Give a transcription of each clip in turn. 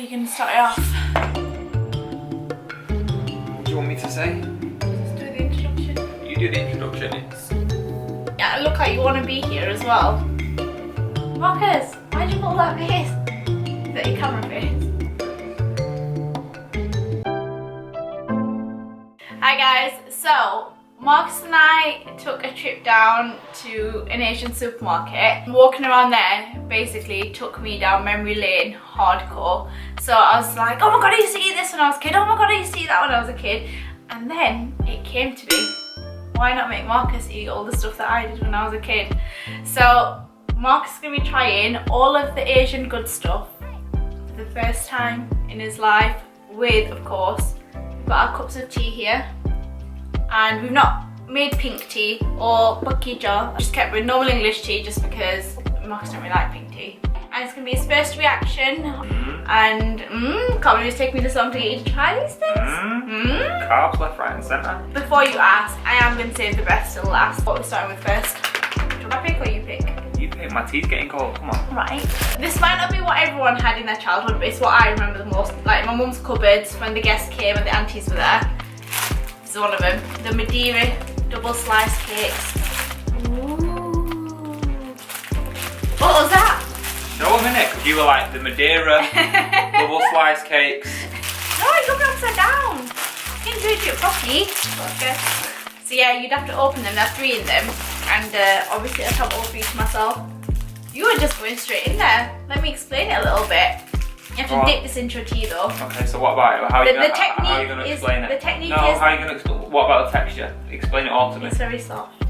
You can start it off. What do you want me to say? Just do the introduction. You do the introduction. Yeah, look like you want to be here as well. Marcus, why did you pull that face? Is that your camera face? Hi guys, so Marcus and I took a trip down to an Asian supermarket. Walking around there basically took me down memory lane hardcore. So I was like, oh my god, I used to eat this when I was a kid. Oh my god, I used to eat that when I was a kid. And then it came to me, why not make Marcus eat all the stuff that I did when I was a kid? So Marcus is going to be trying all of the Asian good stuff for the first time in his life with, of course, we've got our cups of tea here. And we've not made pink tea or bakija. Just kept with normal English tea just because Marcus don't really like pink tea. And it's going to be his first reaction. And can't believe it's taken me this long to get you to try these things. Carbs left, right and centre. Before you ask, I am going to save the best till last. What we're starting with first. Do I pick or you pick? You pick. My tea's getting cold, come on. Right. This might not be what everyone had in their childhood, but it's what I remember the most. Like my mum's cupboards when the guests came and the aunties were there. This is one of them. The Madeira double slice cakes. Ooh. What was that? Show a minute, because you were like the Madeira double slice cakes. No, I got it upside down. You didn't do it properly. Okay. So yeah, you'd have to open them. There are 3 in them. And obviously I have all 3 to myself. You were just going straight in there. Let me explain it a little bit. You have to dip this into a tea though. Okay, so what about it? How are you going to explain it? The technique no, is... how are you going to explain? What about the texture? Explain it all to me. It's very soft.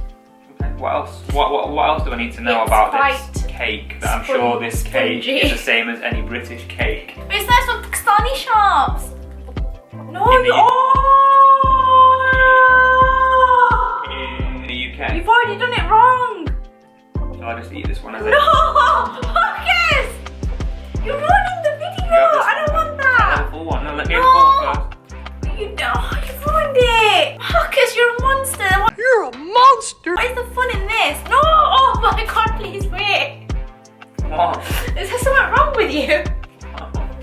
Okay, what else? What else do I need to know about this cake? That I'm sure this cake is the same as any British cake. But it's nice from Pakistani shops. No, In the UK. You've already done it wrong. Shall I just eat this one as it? No, Marcus! You're ruining the video. I don't want that. Full one. No, let me have the full one first. You've ruined it. Marcus, you're a monster. You're a monster! What is the fun in this? No! Oh my god, please wait. What? Is there something wrong with you?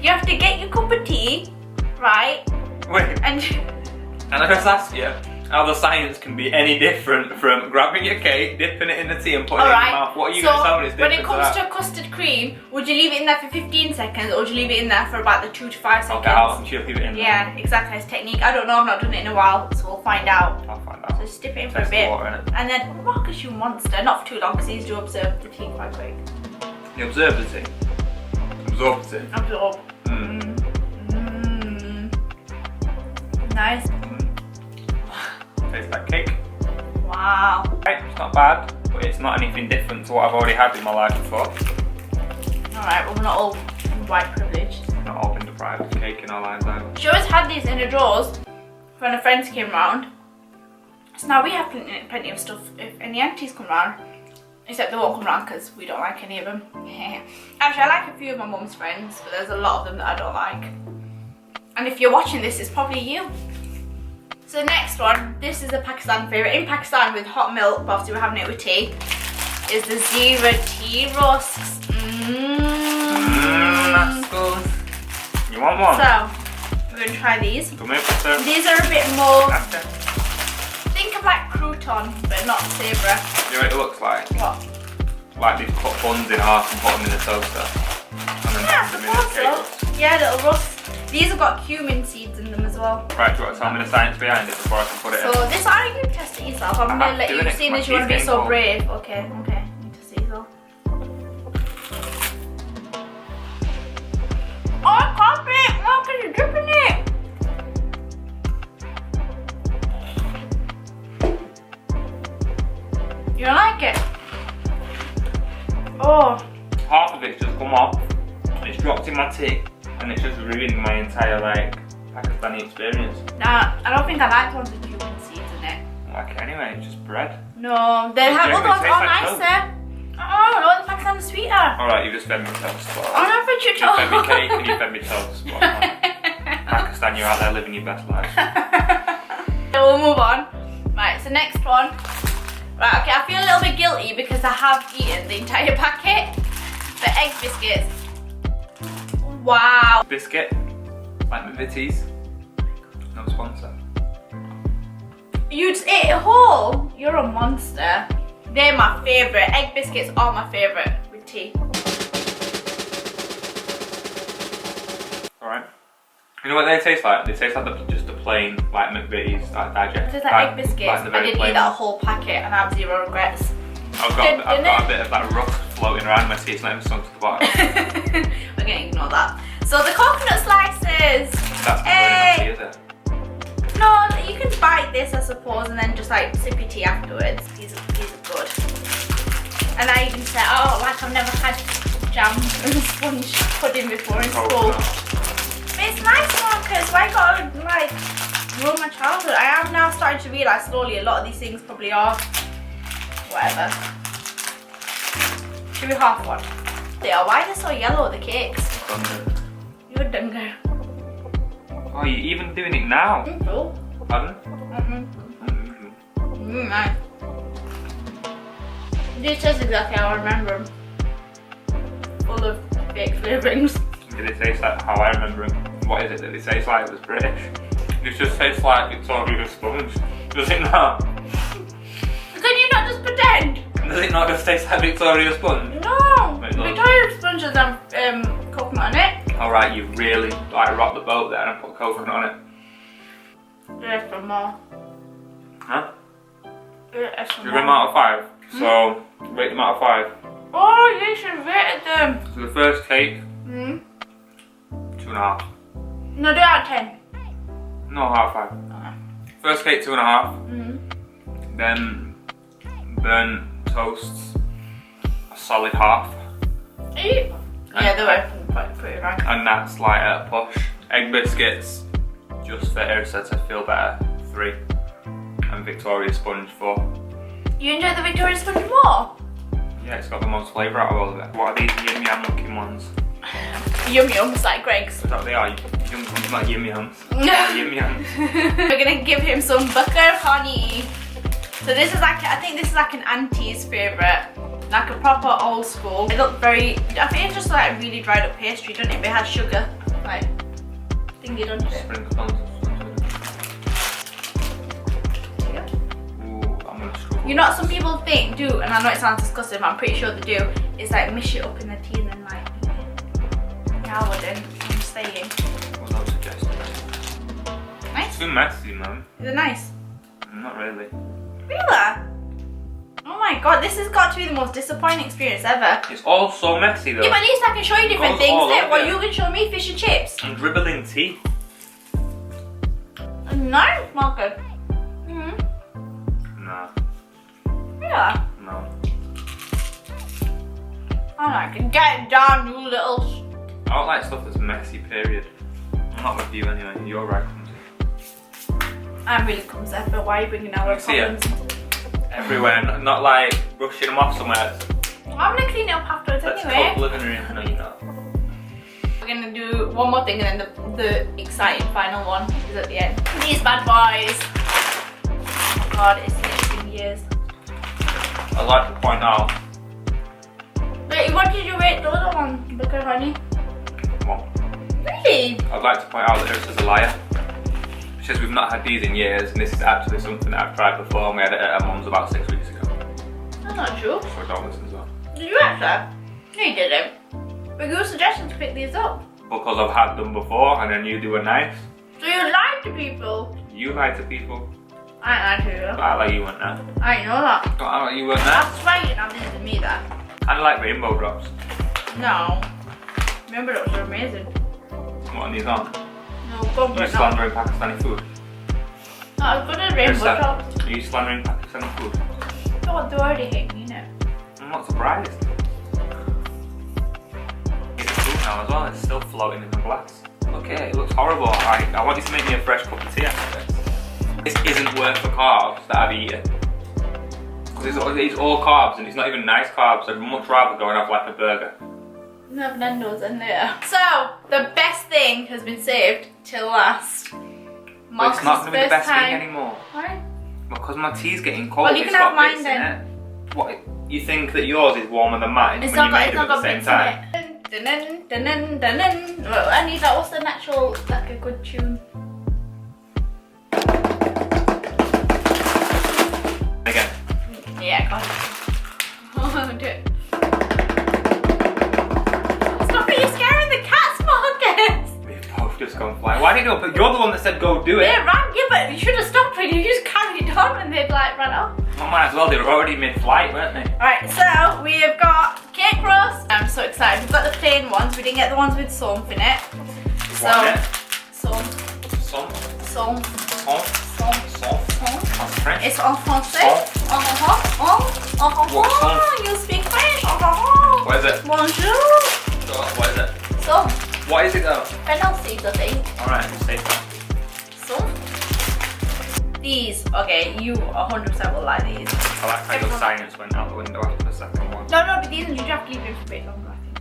You have to get your cup of tea, right? Wait. And I just ask you how the science can be any different from grabbing your cake, dipping it in the tea and putting it in your mouth. What are you going to tell me is different? When it comes to custard cream, would you leave it in there for 15 seconds or would you leave it in there for about the 2 to 5 seconds? Okay, how long should you leave it in there? Yeah, exactly. It's technique. I don't know. I've not done it in a while, so we'll find out. I'll find out. So just dip it in for a bit. Water in it. And then, Marcus, you monster. Not for too long because these do observe the tea quite quick. You observe the tea? Absorb the tea? Absorb. Nice. Taste that cake. Wow. Right, it's not bad, but it's not anything different to what I've already had in my life before. Alright, well we're not all white privileged. We've not all been deprived of cake in our lives either. She always had these in her drawers when her friends came round. So now we have plenty of stuff if any aunties come round. Except they won't come round because we don't like any of them. Actually, I like a few of my mum's friends, but there's a lot of them that I don't like. And if you're watching this, it's probably you. So the next one, this is a Pakistan favourite. In Pakistan with hot milk, but obviously we're having it with tea, is the Zira tea rusks. That's good. You want one? So, we're going to try these. Come here, sir. These are a bit more, After. think of like crouton, but not savoury. You know what it looks like? What? Like they've cut buns in half and put them in the toaster. And then Yeah, put them I in the suppose cake. so. Yeah, little rust. These have got cumin seeds in them as well. Right, do you want to tell me the science behind it before I can put it So in? this, are you going to test it yourself? I'm going to let you, seeing as you want to be so brave. Okay, you test it yourself. Oh, I can't it! How can you dripping it? You don't like it? Oh. Half of it's just come off, it's dropped in my tea, and it's just ruined my entire Pakistani experience. Nah, I don't think I like the ones with cumin seeds in it. I like it anyway, it's just bread. No, they have other ones all nicer. Oh, no, the Pakistan's sweeter. Alright, you just fed me toast. Oh, no, for you You fed me cake and you fed me toast. Pakistan, you're out there living your best life. So we'll move on. Right, so next one. Right, okay, I feel a little bit guilty because I have eaten the entire packet. The egg biscuits. Wow. Biscuit, like McVitie's. No sponsor. You just ate it whole. You're a monster. They're my favourite. Egg biscuits are my favourite with tea. Alright. You know what they taste like? They taste like just the plain, like McVitie's, like digest. It tastes like egg biscuits. Like the I very didn't plain eat that ones. whole packet and I have zero regrets. I've got a bit of that rust floating around my teeth, it's not even sunk to the bottom. We're going to ignore that. So the coconut slices. That's not very messy, is it? No, you can bite this, I suppose, and then just like sip your tea afterwards. These are good. And I even said, oh, like I've never had jam and sponge pudding before in school. But it's nice, Marcus. Why gotta like ruin my childhood? I am now starting to realise slowly a lot of these things probably are whatever. Should we half one? They are. Why are they so yellow, the cakes? You're a dungo. Oh, you're even doing it now? Cool. Pardon? Nice. This is exactly how I remember them. Full of fake flavourings. Do they taste like how I remember them? What is it that they taste like? It was British. It just tastes like Victoria sponge. Does it not? Can you not just pretend? Does it not just taste like Victoria sponge? No! Wait, look. Victoria sponge has coconut on it. Alright, you really like rocked the boat there and put coconut on it. There's some more. Huh? There's some You more. rate them out of 5. So, rate them out of 5. Oh, you should have rated them. So the first cake, Hmm? 2.5. No, do it out of 10. No, out of 5. First cake, 2.5. Hmm. Then burnt toasts, a solid half. Yeah, they were quite pretty right. And that's like a push. Egg biscuits, just for Irsa to feel better, 3. And Victoria sponge, 4. You enjoyed the Victoria sponge more? Yeah, it's got the most flavour out of all of it. What are these yum yum looking ones? Yum yums like Greg's. Is that what they are? Yum yums, not yum yums. Yum yums. We're gonna give him some butter honey. So this is like, I think this is like an auntie's favourite. Like a proper old school. It looked very, I think it's just like really dried up pastry, doesn't it? But it has sugar, like, thingy on it. Sprinkled on. Ooh, I'm gonna struggle. You know what some people think do, and I know it sounds disgusting, but I'm pretty sure they do, is like mish it up in the tea and then like eat it. Yeah, I wouldn't, I'm saying. Well, that was suggested. Nice? It's too messy, man. Is it nice? Not really. Really? Oh my god, this has got to be the most disappointing experience ever. It's all so messy though. Yeah, but at least I can show you different Goes things. all Then over. what you can show me, fish and chips. And dribbling teeth. Nice, Marcus. No. Yeah. No. I like it. Get it down, you little. I don't like stuff that's messy, period. I'm not with you anyway. You're right, Clumsy. I'm really clumsy, but why are you bringing our See ya. problems? Everywhere, not like rushing them off somewhere. I'm gonna clean it up afterwards Let's anyway. cook living room. No, you're not. We're gonna do one more thing and then the exciting final one is at the end. These bad boys. Oh god, it's been years. I'd like to point out. Wait, what did you rate the other one? Butter honey? Well, Really? I'd like to point out that Irsa's a liar. She says we've not had these in years, and this is actually something that I've tried before, and we had it at our mum's about 6 weeks ago. That's not true. So I don't listen as well. Did you actually? No, you didn't. But your suggestion to pick these up. Because I've had them before, and I knew they were nice. So you lied to people. You lie to people. I ain't lied to But you. I like you weren't there. I ain't know that. But I like you weren't there. That's right, and I'm listening to me that. I like rainbow drops. No. Remember those were amazing. What are these on? No, go for You it now. slandering Pakistani food. Not as good as rainbow Irsa, drops. are you slandering Pakistani food? God, they already hate me, innit? I'm not surprised. It's food now as well, it's still floating in the glass. Okay, it looks horrible. I want you to make me a fresh cup of tea after this. This isn't worth the carbs that I've eaten. Because it's all carbs and it's not even nice carbs. I'd much rather go and have like a burger. We have Nando's in there. So, the best thing has been saved till last. But it's not going to be the best time. thing anymore. Why? Because my tea's getting cold. Well, you It's can have got bits mine in then. it. What? You think that yours is warmer than mine It's when not you got, made it's them not at the got same bits in time? it. Dun dun dun dun dun. Well, I need that. What's the natural, like a good tune? Again. Yeah, go on. Do it. Stop it, you're scaring the cats, Marcus! We've both just gone flying. Why did you do it? You're the one that said go do it. They ran, yeah, but you should have stopped when you just carried on and they'd like run off. Well, might as well, they were already mid-flight, weren't they? Alright, so we have got cake roast. I'm so excited. We've got the plain ones. We didn't get the ones with something in it. So, some. That's French. It's en français. What, You speak French. What is it? Bonjour. What is it? Some. What is it though? Fennel seeds, I think. Alright, say that. Some. These, okay, you 100% will like these. I like how your science went out the window after the second one. No, but these ones you have to leave them for a bit longer, I think.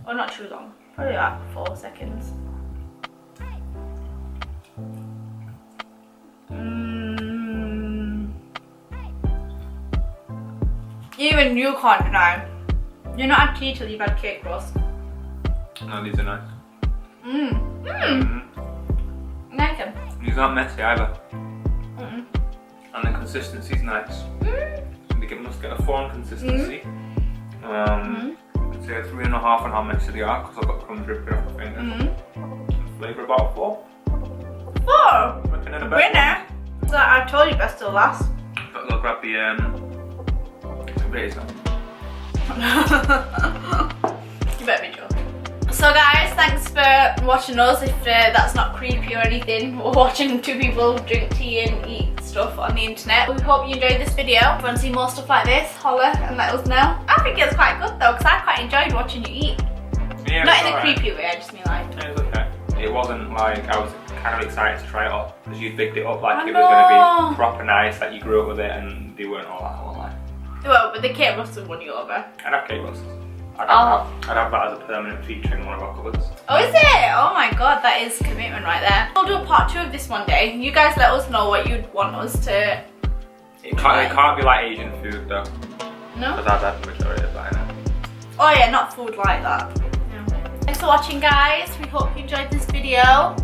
Or not too long. Probably like 4 seconds. Even you can't deny. You're not had tea till you've had cake roast. No, these are nice. I like them. These aren't messy either. And the consistency's nice. They must get a 4 on consistency. I'd say a 3.5 on how messy they are because I've got crumbs dripping off my fingers. Flavour about 4. 4? Reckon in a bit. Winner? So I told you best till last. But they'll grab the razor. You better be joking. So guys, thanks for watching us. If that's not creepy or anything, we're watching 2 people drink tea and eat stuff on the internet. We hope you enjoyed this video. If you want to see more stuff like this, holler and let us know. I think it's quite good though, because I quite enjoyed watching you eat. Yeah, not in a creepy way, I just mean like. It was okay. It wasn't like I was kind of excited to try it up because you bigged it up like it was going to be proper nice, like you grew up with it, and they weren't all that. I won't lie. Well, but the cake roast is one you love. I'd have cake roasts. I'd have that as a permanent feature in one of our cupboards. Oh, is it? Oh my god, that is commitment right there. We'll do a part 2 of this one day. You guys let us know what you'd want us to. It can't be like Asian food though. No? Because I've had the majority of that in it. Oh yeah, not food like that. No. Thanks for watching, guys. We hope you enjoyed this video.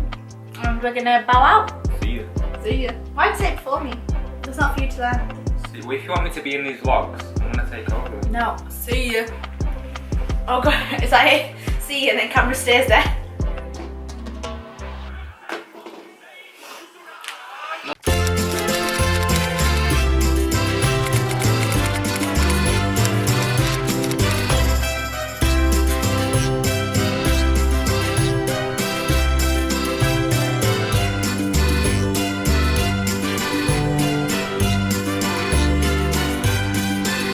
And we're gonna bow out. See you. See ya. Why'd you say it before me? It's not for you to learn. See, if you want me to be in these vlogs, I'm gonna take over. No. See ya. Oh god, is that it? See ya and then camera stays there.